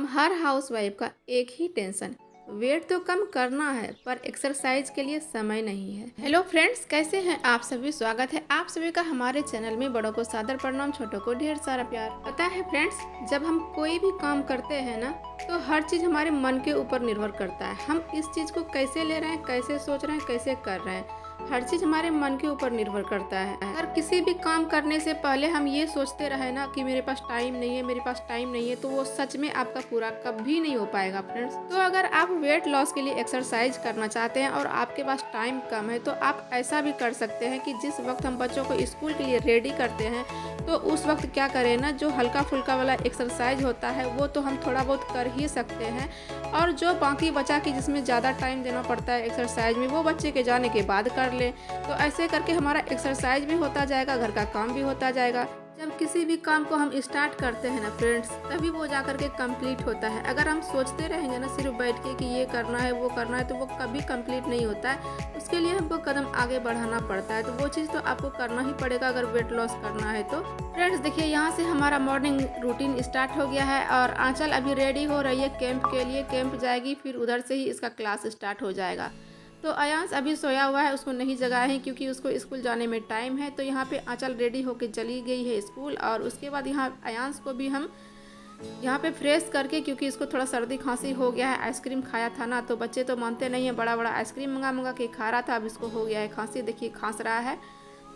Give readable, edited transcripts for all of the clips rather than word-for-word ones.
हम हर हाउसवाइफ का एक ही टेंशन, वेट तो कम करना है पर एक्सरसाइज के लिए समय नहीं है। हेलो फ्रेंड्स, कैसे हैं आप सभी। स्वागत है आप सभी का हमारे चैनल में। बड़ों को सादर प्रणाम, छोटों को ढेर सारा प्यार। पता है फ्रेंड्स, जब हम कोई भी काम करते हैं ना, तो हर चीज़ हमारे मन के ऊपर निर्भर करता है। हम इस चीज़ को कैसे ले रहे हैं, कैसे सोच रहे हैं, कैसे कर रहे हैं, हर चीज़ हमारे मन के ऊपर निर्भर करता है। अगर किसी भी काम करने से पहले हम ये सोचते रहे ना कि मेरे पास टाइम नहीं है, मेरे पास टाइम नहीं है, तो वो सच में आपका पूरा कभी नहीं हो पाएगा फ्रेंड्स। तो अगर आप वेट लॉस के लिए एक्सरसाइज करना चाहते हैं और आपके पास टाइम कम है, तो आप ऐसा भी कर सकते हैं कि जिस वक्त हम बच्चों को स्कूल के लिए रेडी करते हैं, तो उस वक्त क्या करें ना, जो हल्का फुल्का वाला एक्सरसाइज होता है वो तो हम थोड़ा बहुत कर ही सकते हैं, और जो बाकी बचा कि जिसमें ज़्यादा टाइम देना पड़ता है एक्सरसाइज में, वो बच्चे के जाने के बाद कर लें। तो ऐसे करके हमारा एक्सरसाइज भी होता जाएगा, घर का काम भी होता जाएगा। जब किसी भी काम को हम स्टार्ट करते हैं ना फ्रेंड्स, तभी वो जा कर के कंप्लीट होता है। अगर हम सोचते रहेंगे ना सिर्फ बैठ के कि ये करना है वो करना है, तो वो कभी कंप्लीट नहीं होता है। उसके लिए हमको कदम आगे बढ़ाना पड़ता है, तो वो चीज़ तो आपको करना ही पड़ेगा अगर वेट लॉस करना है तो। फ्रेंड्स देखिए, यहाँ से हमारा मॉर्निंग रूटीन स्टार्ट हो गया है और आंचल अभी रेडी हो रही है कैंप के लिए। कैंप जाएगी, फिर उधर से ही इसका क्लास स्टार्ट हो जाएगा। तो अयांश अभी सोया हुआ है, उसको नहीं जगाए हैं क्योंकि उसको स्कूल जाने में टाइम है। तो यहाँ पे आंचल रेडी होके चली गई है स्कूल, और उसके बाद यहाँ अयांश को भी हम यहाँ पे फ्रेश करके, क्योंकि इसको थोड़ा सर्दी खांसी हो गया है, आइसक्रीम खाया था ना, तो बच्चे तो मानते नहीं है, बड़ा बड़ा आइसक्रीम मंगा के खा रहा था, अब इसको हो गया है खांसी। देखिए खांस रहा है,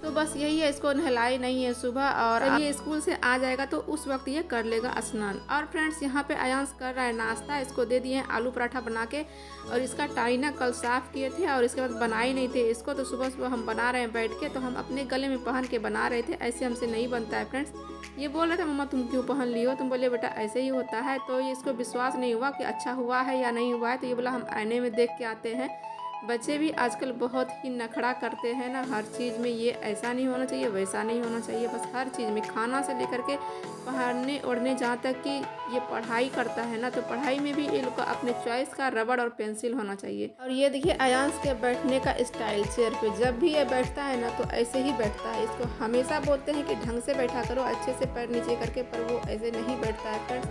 तो बस यही है, इसको नहलाई नहीं है सुबह, और जब ये स्कूल से आ जाएगा तो उस वक्त ये कर लेगा स्नान। और फ्रेंड्स यहाँ पे अयांश कर रहा है नाश्ता। इसको दे दिए हैं आलू पराठा बना के, और इसका टाई ना कल साफ़ किए थे और इसके बाद बनाए नहीं थे इसको, तो सुबह सुबह हम बना रहे हैं बैठ के। तो हम अपने गले में पहन के बना रहे थे, ऐसे हमसे नहीं बनता है फ्रेंड्स। ये बोल रहे थे मम्मा तुम क्यों पहन ली हो, तुम बोले बेटा ऐसे ही होता है। तो ये इसको विश्वास नहीं हुआ कि अच्छा हुआ है या नहीं हुआ है, तो ये बोला हम आईने में देख के आते हैं। बच्चे भी आजकल बहुत ही नखड़ा करते हैं ना, हर चीज़ में ये ऐसा नहीं होना चाहिए, वैसा नहीं होना चाहिए, बस हर चीज़ में, खाना से लेकर के पहनने ओढ़ने, जहाँ तक कि ये पढ़ाई करता है ना, तो पढ़ाई में भी ये लोग का अपने चॉइस का रबड़ और पेंसिल होना चाहिए। और ये देखिए अयांश के बैठने का स्टाइल चेयर पे, जब भी ये बैठता है ना तो ऐसे ही बैठता है। इसको हमेशा बोलते हैं कि ढंग से बैठा करो, अच्छे से पैर नीचे करके, पर वो ऐसे नहीं बैठता है फ्रेंड्स।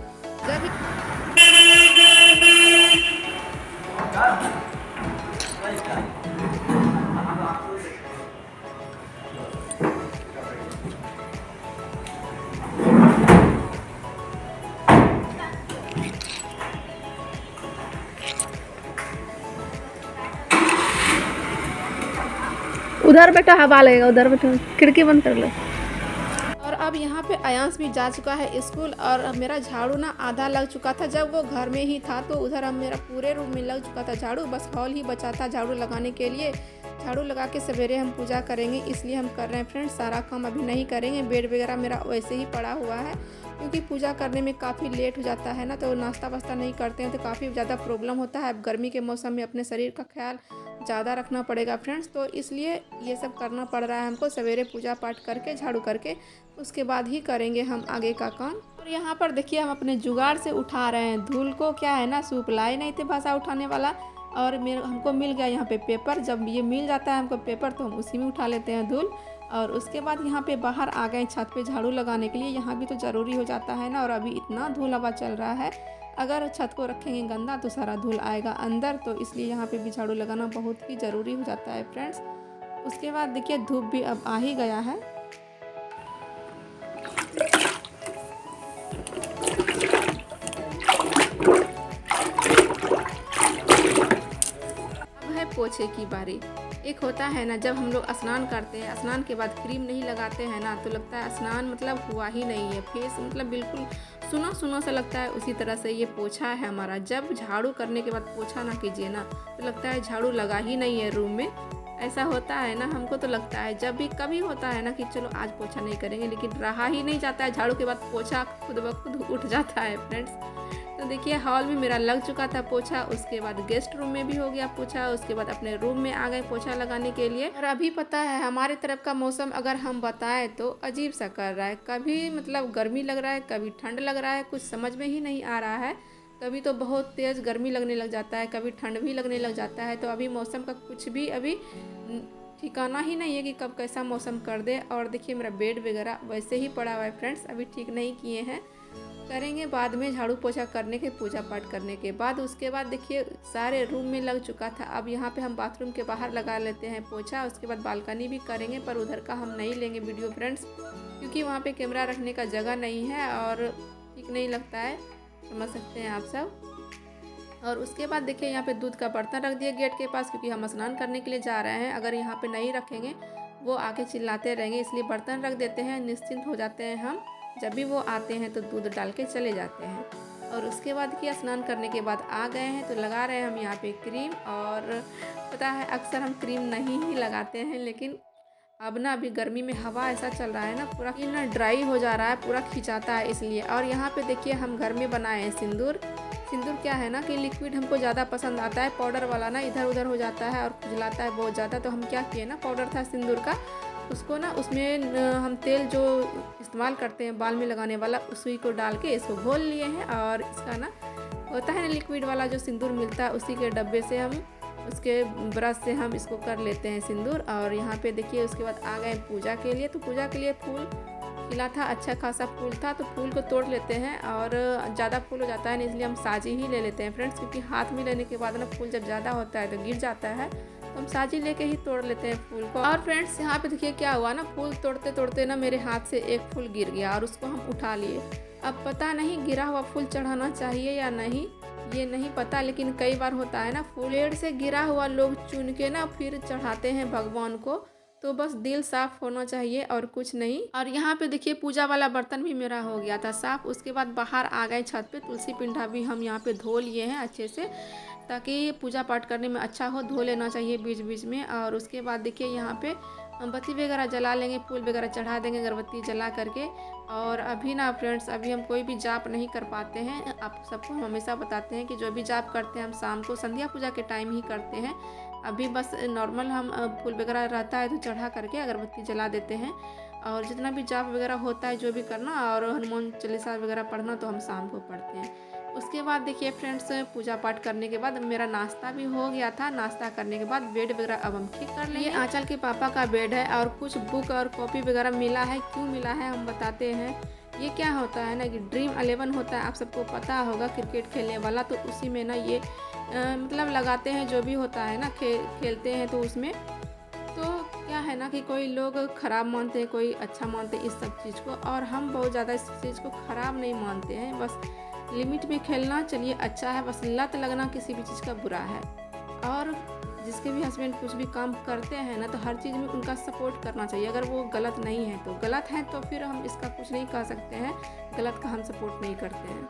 उधर बेटा हवा लगेगा, उधर बेटा, खिड़की बंद कर लो। और अब यहाँ पे अयांश भी जा चुका है स्कूल, और मेरा झाड़ू ना आधा लग चुका था जब वो घर में ही था, तो उधर हम मेरा पूरे रूम में लग चुका था झाड़ू, बस हॉल ही बचा था झाड़ू लगाने के लिए। झाड़ू लगा के सवेरे हम पूजा करेंगे, इसलिए हम कर रहे हैं फ्रेंड्स। सारा काम अभी नहीं करेंगे, बेड वगैरह मेरा वैसे ही पड़ा हुआ है, क्योंकि पूजा करने में काफ़ी लेट हो जाता है ना, तो नाश्ता वास्ता नहीं करते हैं तो काफ़ी ज़्यादा प्रॉब्लम होता है। अब गर्मी के मौसम में अपने शरीर का ख्याल ज़्यादा रखना पड़ेगा फ्रेंड्स, तो इसलिए ये सब करना पड़ रहा है हमको। सवेरे पूजा पाठ करके, झाड़ू करके, उसके बाद ही करेंगे हम आगे का काम। और यहाँ पर देखिए हम अपने जुगाड़ से उठा रहे हैं धूल को। क्या है ना, सूप लाए नहीं थे भाषा उठाने वाला, और हमको मिल गया यहाँ पे पेपर। जब ये मिल जाता है हमको पेपर, तो हम उसी में उठा लेते हैं धूल। और उसके बाद यहाँ पे बाहर आ गए छत पे झाड़ू लगाने के लिए, यहाँ भी तो ज़रूरी हो जाता है ना। और अभी इतना धूल हवा चल रहा है, अगर छत को रखेंगे गंदा तो सारा धूल आएगा अंदर, तो इसलिए यहाँ पे भी झाड़ू लगाना बहुत ही ज़रूरी हो जाता है फ्रेंड्स। उसके बाद देखिए धूप भी अब आ ही गया है। अब है पोछे की बारी। एक होता है ना, जब हम लोग स्नान करते हैं, स्नान के बाद क्रीम नहीं लगाते हैं ना, तो लगता है स्नान मतलब हुआ ही नहीं है, फेस मतलब बिल्कुल सुना सुना सा लगता है। उसी तरह से ये पोछा है हमारा, जब झाड़ू करने के बाद पोछा ना कीजिए ना, तो लगता है झाड़ू लगा ही नहीं है रूम में। ऐसा होता है ना, हमको तो लगता है जब भी कभी होता है ना कि चलो आज पोछा नहीं करेंगे, लेकिन रहा ही नहीं जाता है, झाड़ू के बाद पोछा खुद ब खुद उठ जाता है फ्रेंड्स। तो देखिए हॉल में मेरा लग चुका था पोछा, उसके बाद गेस्ट रूम में भी हो गया पोछा, उसके बाद अपने रूम में आ गए पोछा लगाने के लिए। और अभी पता है हमारे तरफ का मौसम अगर हम बताएं तो अजीब सा कर रहा है, कभी मतलब गर्मी लग रहा है, कभी ठंड लग रहा है, कुछ समझ में ही नहीं आ रहा है। कभी तो बहुत तेज़ गर्मी लगने लग जाता है, कभी ठंड भी लगने लग जाता है। तो अभी मौसम का कुछ भी अभी ठिकाना ही नहीं है कि कब कैसा मौसम कर दे। और देखिए मेरा बेड वगैरह वैसे ही पड़ा हुआ है फ्रेंड्स, अभी ठीक नहीं किए हैं। करेंगे बाद में, झाड़ू पोछा करने के, पूजा पाठ करने के बाद। उसके बाद देखिए सारे रूम में लग चुका था। अब यहाँ पे हम बाथरूम के बाहर लगा लेते हैं पोछा। उसके बाद बालकनी भी करेंगे, पर उधर का हम नहीं लेंगे वीडियो फ्रेंड्स, क्योंकि वहाँ पे कैमरा रखने का जगह नहीं है और ठीक नहीं लगता है, समझ सकते हैं आप सब। और उसके बाद देखिए यहाँ पे दूध का बर्तन रख दिया गेट के पास, क्योंकि हम स्नान करने के लिए जा रहे हैं। अगर यहाँ पे नहीं रखेंगे वो आके चिल्लाते रहेंगे, इसलिए बर्तन रख देते हैं, निश्चिंत हो जाते हैं हम। जब भी वो आते हैं तो दूध डाल के चले जाते हैं। और उसके बाद कि स्नान करने के बाद आ गए हैं तो लगा रहे हैं हम यहाँ पे क्रीम। और पता है अक्सर हम क्रीम नहीं ही लगाते हैं, लेकिन अब ना अभी गर्मी में हवा ऐसा चल रहा है ना, पूरा स्किन ना ड्राई हो जा रहा है, पूरा खिंचाता है इसलिए। और यहाँ पे देखिए हम घर में बनाए हैं सिंदूर। सिंदूर क्या है ना कि लिक्विड हमको ज़्यादा पसंद आता है, पाउडर वाला ना इधर उधर हो जाता है और खुजलाता है बहुत ज़्यादा। तो हम क्या किए ना, पाउडर था सिंदूर का, उसको ना उसमें हम तेल जो इस्तेमाल करते हैं बाल में लगाने वाला, उसी को डाल के इसको घोल लिए हैं। और इसका ना होता है ना लिक्विड वाला जो सिंदूर मिलता है, उसी के डब्बे से हम उसके ब्रश से हम इसको कर लेते हैं सिंदूर। और यहाँ पे देखिए उसके बाद आ गए पूजा के लिए। तो पूजा के लिए फूल खिला था, अच्छा खासा फूल था, तो फूल को तोड़ लेते हैं। और ज़्यादा फूल हो जाता है इसलिए हम साजी ही ले लेते हैं फ्रेंड्स, क्योंकि हाथ में लेने के बाद ना फूल जब ज़्यादा होता है तो गिर जाता है, तो हम साजी लेके ही तोड़ लेते हैं फूल को। और फ्रेंड्स यहाँ पे देखिए क्या हुआ ना, फूल तोड़ते तोड़ते ना मेरे हाथ से एक फूल गिर गया और उसको हम उठा लिए। अब पता नहीं गिरा हुआ फूल चढ़ाना चाहिए या नहीं, ये नहीं पता, लेकिन कई बार होता है ना फूल पेड़ से गिरा हुआ लोग चुन के ना फिर चढ़ाते हैं भगवान को। तो बस दिल साफ होना चाहिए और कुछ नहीं। और यहाँ पे देखिए पूजा वाला बर्तन भी मेरा हो गया था साफ। उसके बाद बाहर आ गए छत पे, तुलसी पिंडा भी हम यहाँ पे धो लिए हैं अच्छे से, ताकि पूजा पाठ करने में अच्छा हो, धो लेना चाहिए बीच बीच में। और उसके बाद देखिए यहाँ पे बत्ती वगैरह जला लेंगे, फूल वगैरह चढ़ा देंगे अगरबत्ती जला करके। और अभी ना फ्रेंड्स अभी हम कोई भी जाप नहीं कर पाते हैं। आप सबको हम हमेशा बताते हैं कि जो भी जाप करते हैं हम शाम को संध्या पूजा के टाइम ही करते हैं। अभी बस नॉर्मल हम फूल वगैरह रहता है तो चढ़ा करके अगरबत्ती जला देते हैं। और जितना भी जाप वगैरह होता है जो भी करना, और हनुमान चालीसा वगैरह पढ़ना, तो हम शाम को पढ़ते हैं। उसके बाद देखिए फ्रेंड्स पूजा पाठ करने के बाद मेरा नाश्ता भी हो गया था। नाश्ता करने के बाद बेड वगैरह अब हम ठीक कर लेंगे। ये आंचल के पापा का बेड है और कुछ बुक और कॉपी वगैरह मिला है। क्यों मिला है हम बताते हैं। ये क्या होता है ना कि ड्रीम 11 होता है, आप सबको पता होगा, क्रिकेट खेलने वाला। तो उसी में ना ये मतलब लगाते हैं, जो भी होता है ना खेलते हैं तो उसमें। तो क्या है ना कि कोई लोग ख़राब मानते हैं, कोई अच्छा मानते हैं इस सब चीज़ को, और हम बहुत ज़्यादा इस चीज़ को ख़राब नहीं मानते हैं। बस लिमिट में खेलना चलिए अच्छा है, बस लत लगना किसी भी चीज़ का बुरा है। और जिसके भी हस्बैंड कुछ भी काम करते हैं ना, तो हर चीज़ में उनका सपोर्ट करना चाहिए। अगर वो गलत नहीं है तो गलत है, तो फिर हम इसका कुछ नहीं कह सकते हैं, गलत का हम सपोर्ट नहीं करते हैं।